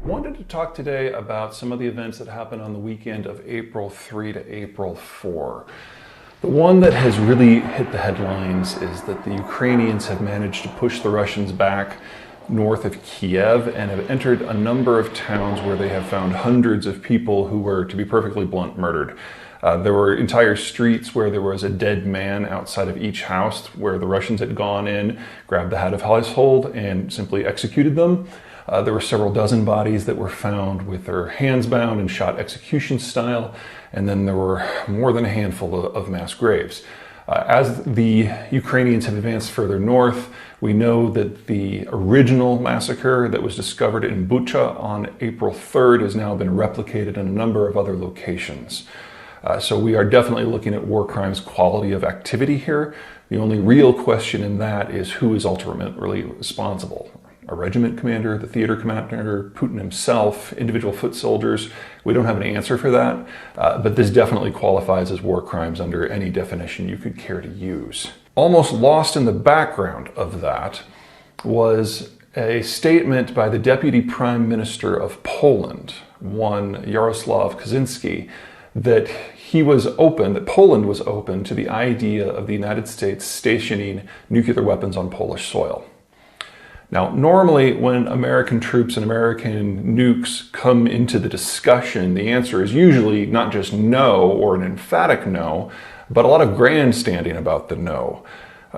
Wanted to talk today about some of the events that happened on the weekend of April 3 to April 4. The one that has really hit the headlines is that the Ukrainians have managed to push the Russians back north of Kiev and have entered a number of towns where they have found hundreds of people who were, to be perfectly blunt, murdered. There were entire streets where there was a dead man outside of each house where the Russians had gone in, grabbed the head of household, and simply executed them. There were several dozen bodies that were found with their hands bound and shot execution style, and then there were more than a handful of mass graves. As the Ukrainians have advanced further north, we know that the original massacre that was discovered in Bucha on April 3rd has now been replicated in a number of other locations. So we are definitely looking at war crimes quality of activity here. The only real question in that is who is ultimately responsible. A regiment commander, the theater commander, Putin himself, individual foot soldiers. We don't have an answer for that, but this definitely qualifies as war crimes under any definition you could care to use. Almost lost in the background of that was a statement by the Deputy Prime Minister of Poland, one Jarosław Kaczynski, that Poland was open to the idea of the United States stationing nuclear weapons on Polish soil. Now, normally when American troops and American nukes come into the discussion, the answer is usually not just no or an emphatic no, but a lot of grandstanding about the no.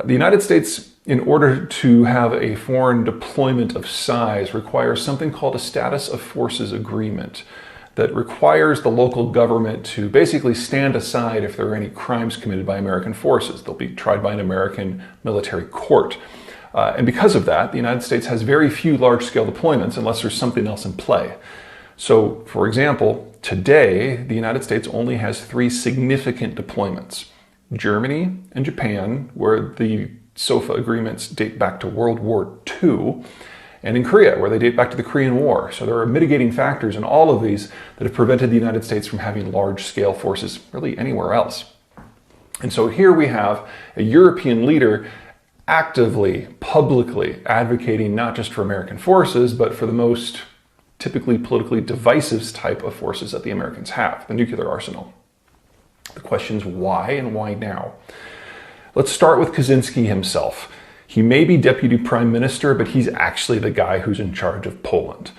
The United States, in order to have a foreign deployment of size, requires something called a status of forces agreement that requires the local government to basically stand aside if there are any crimes committed by American forces. They'll be tried by an American military court. And because of that, the United States has very few large-scale deployments unless there's something else in play. So, for example, today, the United States only has 3 significant deployments. Germany and Japan, where the SOFA agreements date back to World War II, and in Korea, where they date back to the Korean War. So there are mitigating factors in all of these that have prevented the United States from having large-scale forces really anywhere else. And so here we have a European leader actively, publicly advocating not just for American forces, but for the most typically politically divisive type of forces that the Americans have, the nuclear arsenal. The question is why and why now? Let's start with Kaczynski himself. He may be deputy prime minister, but he's actually the guy who's in charge of Poland.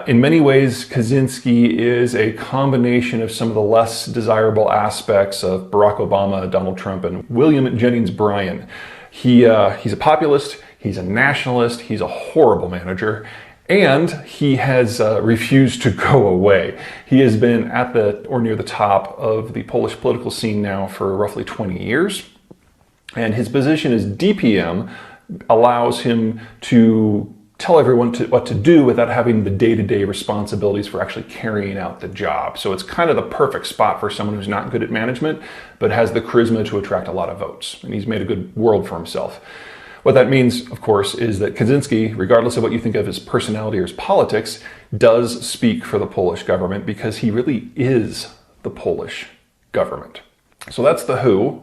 In many ways, Kaczynski is a combination of some of the less desirable aspects of Barack Obama, Donald Trump, and William Jennings Bryan. He's a populist, he's a nationalist, he's a horrible manager, and he has refused to go away. He has been at the or near the top of the Polish political scene now for roughly 20 years. And his position as DPM allows him to tell everyone what to do without having the day-to-day responsibilities for actually carrying out the job. So it's kind of the perfect spot for someone who's not good at management, but has the charisma to attract a lot of votes. And he's made a good world for himself. What that means, of course, is that Kaczynski, regardless of what you think of his personality or his politics, does speak for the Polish government because he really is the Polish government. So that's the who.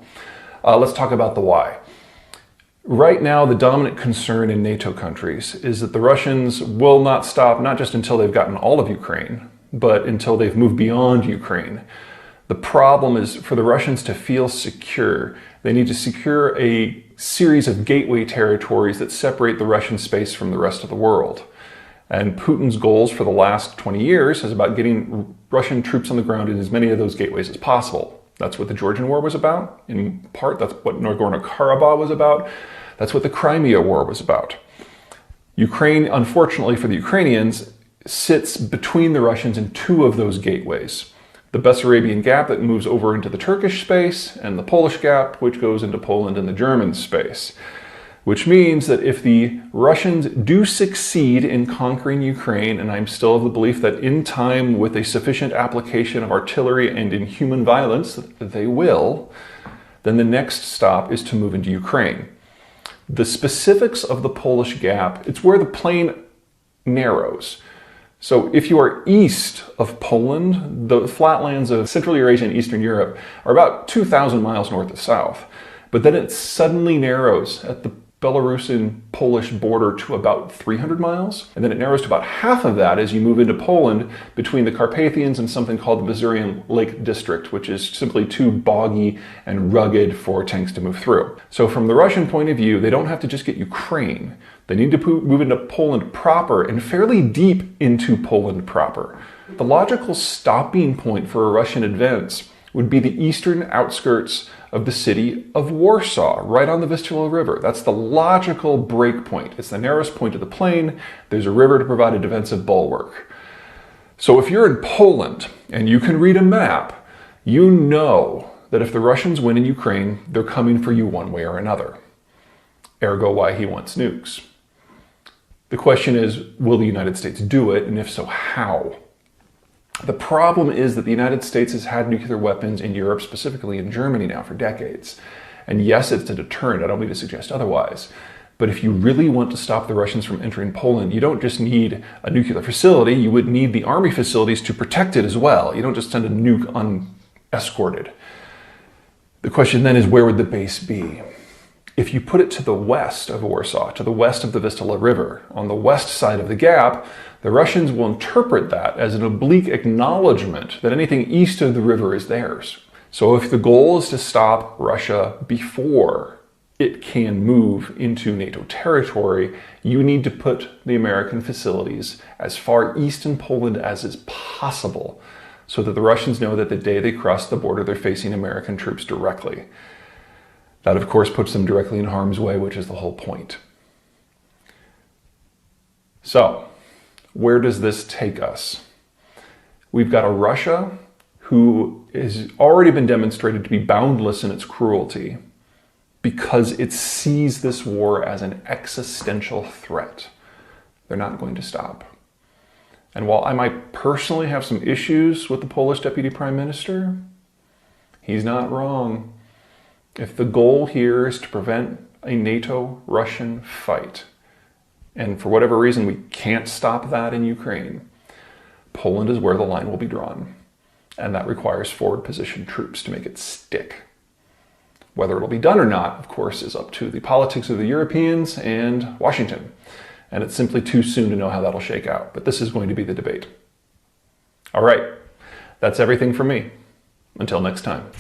Let's talk about the why. Right now, the dominant concern in NATO countries is that the Russians will not stop, not just until they've gotten all of Ukraine, but until they've moved beyond Ukraine. The problem is for the Russians to feel secure, they need to secure a series of gateway territories that separate the Russian space from the rest of the world. And Putin's goals for the last 20 years is about getting Russian troops on the ground in as many of those gateways as possible. That's what the Georgian War was about. In part, that's what Nagorno-Karabakh was about. That's what the Crimea War was about. Ukraine, unfortunately for the Ukrainians, sits between the Russians in 2 of those gateways. The Bessarabian Gap that moves over into the Turkish space, and the Polish Gap, which goes into Poland and the German space. Which means that if the Russians do succeed in conquering Ukraine, and I'm still of the belief that in time, with a sufficient application of artillery and inhuman violence, they will, then the next stop is to move into Ukraine. The specifics of the Polish Gap, it's where the plain narrows. So if you are east of Poland, the flatlands of Central Eurasia and Eastern Europe are about 2,000 miles north of south. But then it suddenly narrows at the Belarusian-Polish border to about 300 miles, and then it narrows to about half of that as you move into Poland between the Carpathians and something called the Masurian Lake District, which is simply too boggy and rugged for tanks to move through. So from the Russian point of view, they don't have to just get Ukraine. They need to move into Poland proper and fairly deep into Poland proper. The logical stopping point for a Russian advance would be the eastern outskirts of the city of Warsaw, right on the Vistula River. That's the logical break point. It's the narrowest point of the plain. There's a river to provide a defensive bulwark. So if you're in Poland and you can read a map, you know that if the Russians win in Ukraine, they're coming for you one way or another. Ergo, why he wants nukes. The question is, will the United States do it? And if so, how? The problem is that the United States has had nuclear weapons in Europe, specifically in Germany now for decades. And yes, it's a deterrent. I don't mean to suggest otherwise. But if you really want to stop the Russians from entering Poland, you don't just need a nuclear facility, you would need the army facilities to protect it as well. You don't just send a nuke unescorted. The question then is, where would the base be? If you put it to the west of Warsaw, to the west of the Vistula River, on the west side of the gap, the Russians will interpret that as an oblique acknowledgement that anything east of the river is theirs. So if the goal is to stop Russia before it can move into NATO territory, you need to put the American facilities as far east in Poland as is possible, so that the Russians know that the day they cross the border, they're facing American troops directly. That, of course, puts them directly in harm's way, which is the whole point. So, where does this take us? We've got a Russia who has already been demonstrated to be boundless in its cruelty because it sees this war as an existential threat. They're not going to stop. And while I might personally have some issues with the Polish Deputy Prime Minister, he's not wrong. If the goal here is to prevent a NATO-Russian fight, and for whatever reason we can't stop that in Ukraine, Poland is where the line will be drawn. And that requires forward position troops to make it stick. Whether it'll be done or not, of course, is up to the politics of the Europeans and Washington. And it's simply too soon to know how that'll shake out. But this is going to be the debate. All right, that's everything from me. Until next time.